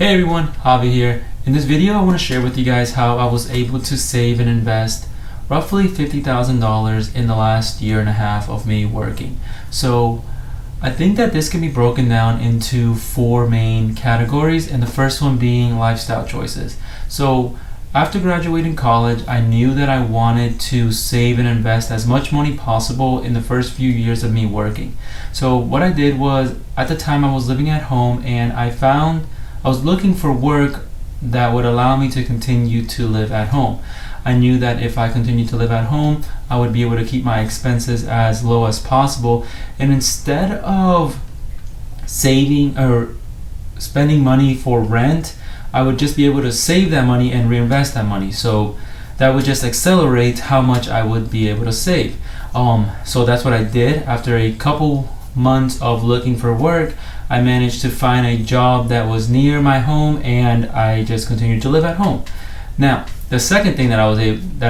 Hey everyone, Javi here. In this video I want to share with you guys how I was able to save and invest roughly $50,000 in the last year and a half of me working. So I think that this can be broken down into four main categories, and the first one being lifestyle choices. So after graduating college, I knew that I wanted to save and invest as much money possible in the first few years of me working. So what I did was, at the time I was living at home, and I was looking for work that would allow me to continue to live at home. I knew that if I continued to live at home, I would be able to keep my expenses as low as possible, and instead of saving or spending money for rent, I would just be able to save that money and reinvest that money. So that would just accelerate how much I would be able to save. So that's what I did. After a couple months of looking for work, I managed to find a job that was near my home, and I just continued to live at home. Now, the second thing that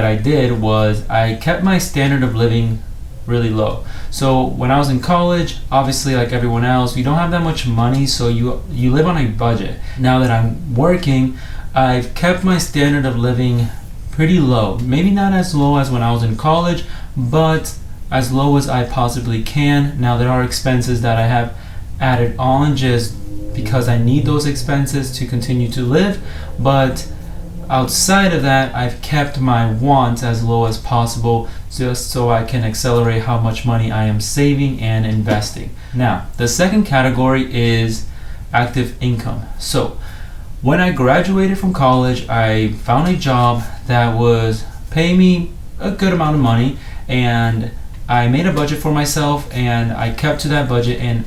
I did was I kept my standard of living really low. So when I was in college, obviously like everyone else, you don't have that much money, so you live on a budget. Now that I'm working, I've kept my standard of living pretty low. Maybe not as low as when I was in college, but as low as I possibly can. Now there are expenses that I have added on just because I need those expenses to continue to live, but outside of that, I've kept my wants as low as possible just so I can accelerate how much money I am saving and investing. Now, the second category is active income. So when I graduated from college, I found a job that was paying me a good amount of money, and I made a budget for myself, and I kept to that budget, and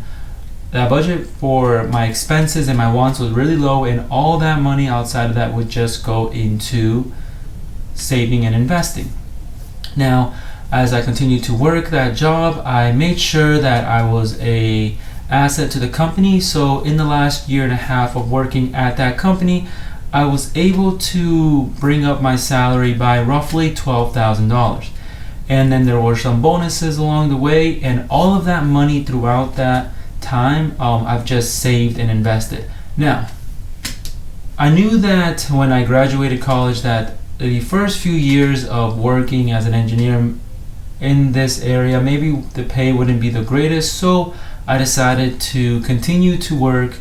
that budget for my expenses and my wants was really low, and all that money outside of that would just go into saving and investing. Now, as I continued to work that job, I made sure that I was an asset to the company. So in the last year and a half of working at that company, I was able to bring up my salary by roughly $12,000. And then there were some bonuses along the way, and all of that money throughout that time, I've just saved and invested. Now, I knew that when I graduated college that the first few years of working as an engineer in this area, maybe the pay wouldn't be the greatest, so I decided to continue to work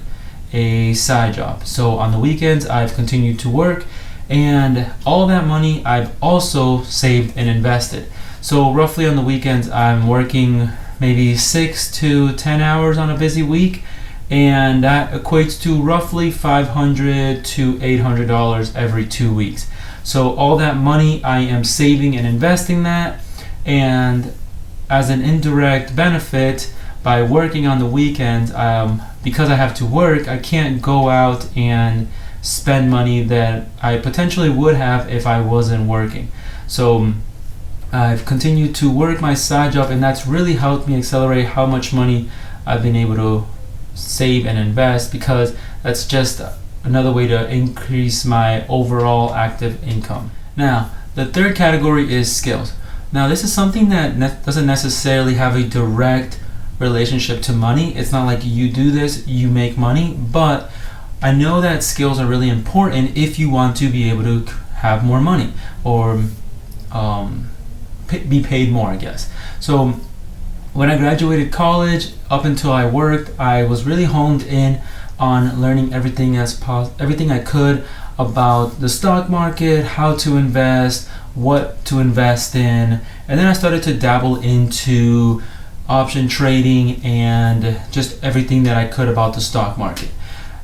a side job. So on the weekends, I've continued to work, and all that money I've also saved and invested. So roughly on the weekends, I'm working maybe 6 to 10 hours on a busy week, and that equates to roughly $500 to $800 every 2 weeks. So all that money I am saving and investing that, and as an indirect benefit, by working on the weekends, because I have to work, I can't go out and spend money that I potentially would have if I wasn't working. So I've continued to work my side job, and that's really helped me accelerate how much money I've been able to save and invest, because that's just another way to increase my overall active income. Now, the third category is skills. Now, this is something that doesn't necessarily have a direct relationship to money. It's not like you do this, you make money, but I know that skills are really important if you want to be able to have more money, or be paid more, I guess. So when I graduated college, up until I worked, I was really honed in on learning everything I could about the stock market, how to invest, what to invest in, and then I started to dabble into option trading and just everything that I could about the stock market.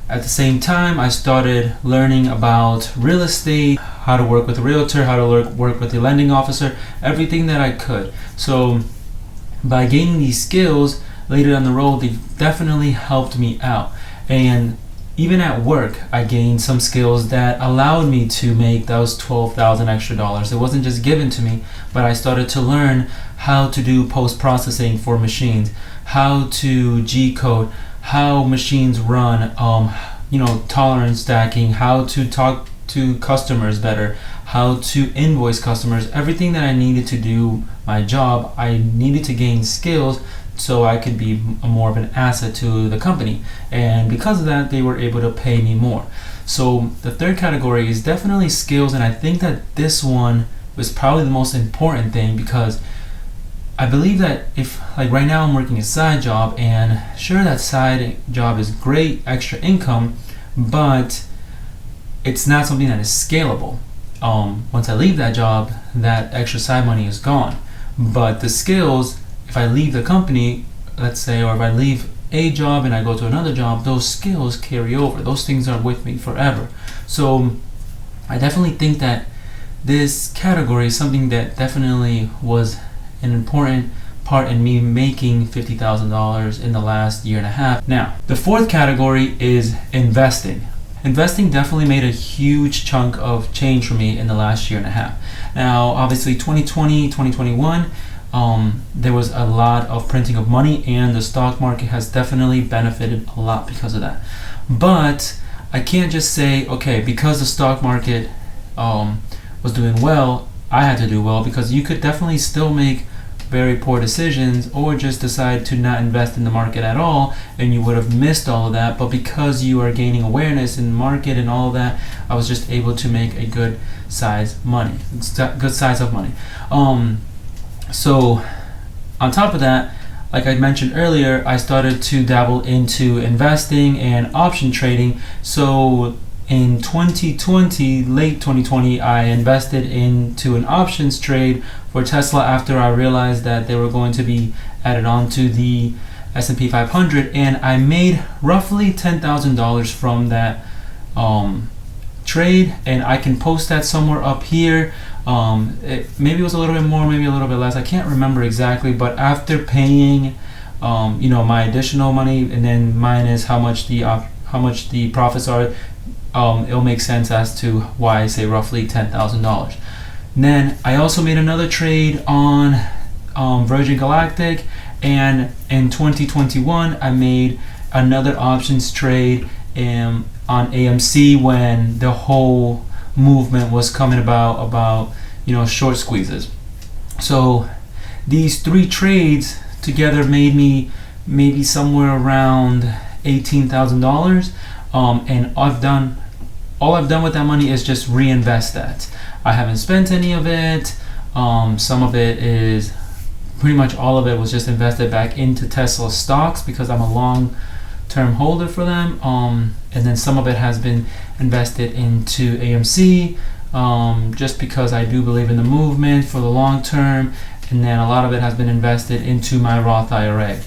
At the same time, I started learning about real estate, how to work with a realtor, how to work with a lending officer, everything that I could. So by gaining these skills later down the road, they definitely helped me out. And even at work, I gained some skills that allowed me to make those $12,000 extra dollars. It wasn't just given to me, but I started to learn how to do post-processing for machines, how to G-code, how machines run, tolerance stacking, how to talk to customers better, how to invoice customers. Everything that I needed to do my job, I needed to gain skills so I could be more of an asset to the company. And because of that, they were able to pay me more. So the third category is definitely skills, and I think that this one was probably the most important thing, because I believe that if, like right now I'm working a side job, and sure, that side job is great extra income, but it's not something that is scalable. Once I leave that job, that extra side money is gone. But the skills, if I leave the company, let's say, or if I leave a job and I go to another job, those skills carry over. Those things are with me forever. So I definitely think that this category is something that definitely was an important part in me making $50,000 in the last year and a half. Now, the fourth category is investing. Investing definitely made a huge chunk of change for me in the last year and a half. Now, obviously 2020, 2021, there was a lot of printing of money, and the stock market has definitely benefited a lot because of that. But I can't just say, okay, because the stock market was doing well, I had to do well, because you could definitely still make very poor decisions, or just decide to not invest in the market at all, and you would have missed all of that. But because you are gaining awareness in the market and all of that, I was just able to make a good size of money. So on top of that, like I mentioned earlier, I started to dabble into investing and option trading. So in 2020, late 2020, I invested into an options trade for Tesla after I realized that they were going to be added on to the S&P 500, and I made roughly $10,000 from that trade, and I can post that somewhere up here. Maybe it was a little bit more, maybe a little bit less, I can't remember exactly, but after paying my additional money and then minus how much the profits are, it'll make sense as to why I say roughly $10,000. Then I also made another trade on Virgin Galactic, and in 2021 I made another options trade on AMC when the whole movement was coming about short squeezes. So these three trades together made me maybe somewhere around $18,000, and all I've done with that money is just reinvest that. I haven't spent any of it. Some of it is, pretty much all of it was just invested back into Tesla stocks because I'm a long-term holder for them. And then some of it has been invested into AMC, just because I do believe in the movement for the long term. And then a lot of it has been invested into my Roth IRA.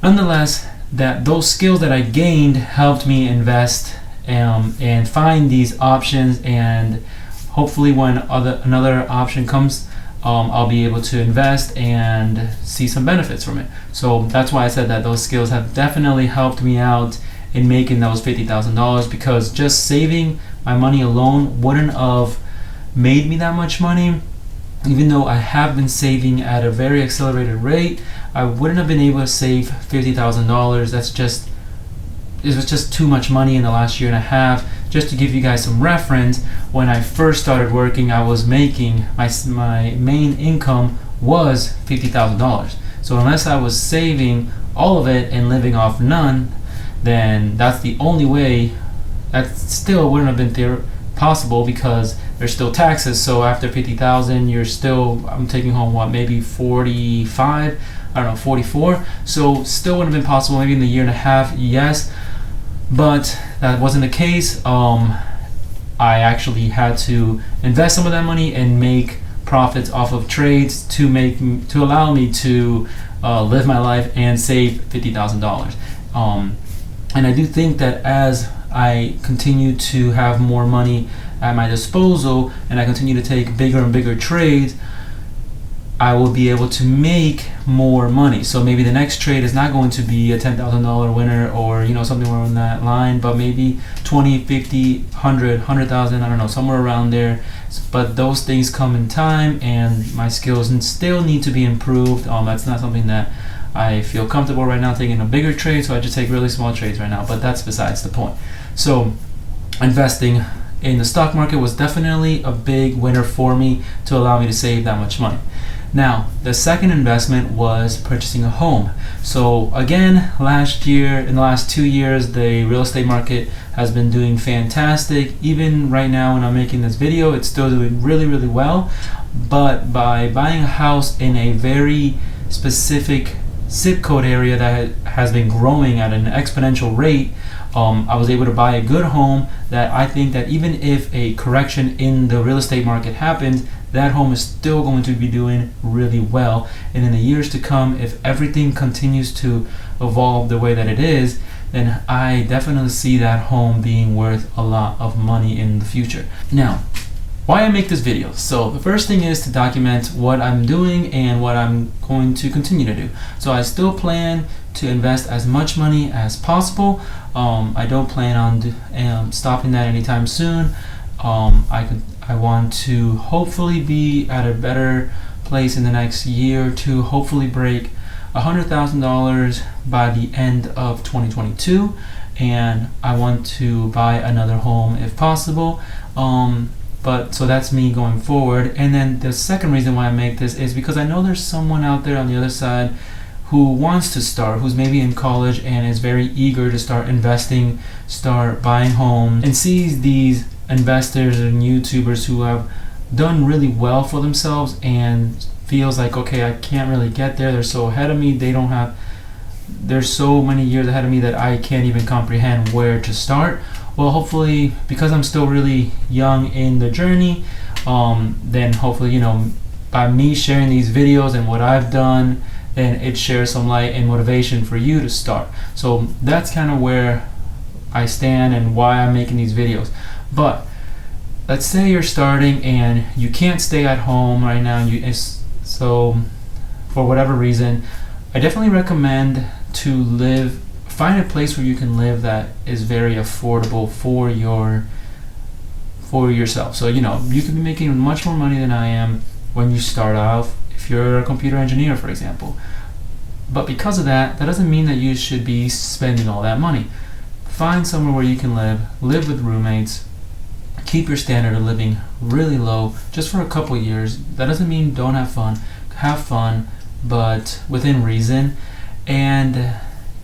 Nonetheless, those skills that I gained helped me invest and find these options, and hopefully when another option comes, I'll be able to invest and see some benefits from it. So that's why I said that those skills have definitely helped me out in making those $50,000, because just saving my money alone wouldn't have made me that much money. Even though I have been saving at a very accelerated rate, I wouldn't have been able to save $50,000. It was just too much money in the last year and a half. Just to give you guys some reference, when I first started working, I was making my main income was $50,000. So unless I was saving all of it and living off none, then that's the only way. That still wouldn't have been possible, because there's still taxes. So after $50,000, I'm taking home maybe 45, 44. So still wouldn't have been possible. Maybe in the year and a half, yes. But that wasn't the case. I actually had to invest some of that money and make profits off of trades to allow me to live my life and save $50,000. And I do think that as I continue to have more money at my disposal and I continue to take bigger and bigger trades, I will be able to make more money. So maybe the next trade is not going to be a $10,000 winner, or something around that line, but maybe 20, 50, 100, 100,000, I don't know, somewhere around there. But those things come in time, and my skills still need to be improved. That's not something that I feel comfortable right now taking a bigger trade, so I just take really small trades right now, but that's besides the point. So investing in the stock market was definitely a big winner for me to allow me to save that much money. Now, the second investment was purchasing a home. So again, last year, in the last 2 years, the real estate market has been doing fantastic. Even right now when I'm making this video, it's still doing really, really well. But by buying a house in a very specific zip code area that has been growing at an exponential rate, I was able to buy a good home that I think that even if a correction in the real estate market happens, that home is still going to be doing really well. And in the years to come, if everything continues to evolve the way that it is, then I definitely see that home being worth a lot of money in the future. Now, why I make this video. So the first thing is to document what I'm doing and what I'm going to continue to do. So I still plan to invest as much money as possible. I don't plan on stopping that anytime soon. I want to hopefully be at a better place in the next year or two, hopefully break $100,000 by the end of 2022, and I want to buy another home if possible. But so that's me going forward. And then the second reason why I make this is because I know there's someone out there on the other side who wants to start, who's maybe in college and is very eager to start investing, start buying homes, and sees these investors and YouTubers who have done really well for themselves and feels like, okay, I can't really get there. They're so ahead of me. They're so many years ahead of me that I can't even comprehend where to start. Well, hopefully, because I'm still really young in the journey, then hopefully, by me sharing these videos and what I've done, then it shares some light and motivation for you to start. So that's kind of where I stand and why I'm making these videos. But let's say you're starting and you can't stay at home right now, so for whatever reason, I definitely recommend to find a place where you can live that is very affordable for yourself. So you can be making much more money than I am when you start off, if you're a computer engineer, for example. But because of that doesn't mean that you should be spending all that money. Find somewhere where you can live with roommates, keep your standard of living really low just for a couple years. That doesn't mean don't have fun, but within reason, and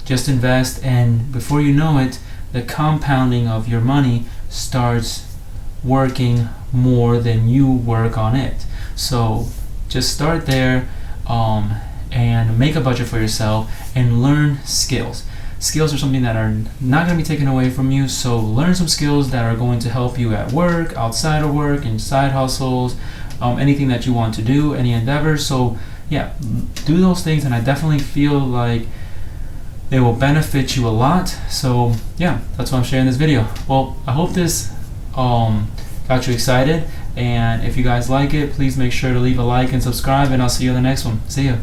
just invest, and before you know it, the compounding of your money starts working more than you work on it. So just start there, and make a budget for yourself and learn skills. Skills are something that are not going to be taken away from you, so learn some skills that are going to help you at work, outside of work, in side hustles, anything that you want to do, any endeavors. So yeah, do those things, and I definitely feel like they will benefit you a lot. So yeah, that's why I'm sharing this video. Well, I hope this got you excited, and if you guys like it, please make sure to leave a like and subscribe, and I'll see you in the next one. See ya.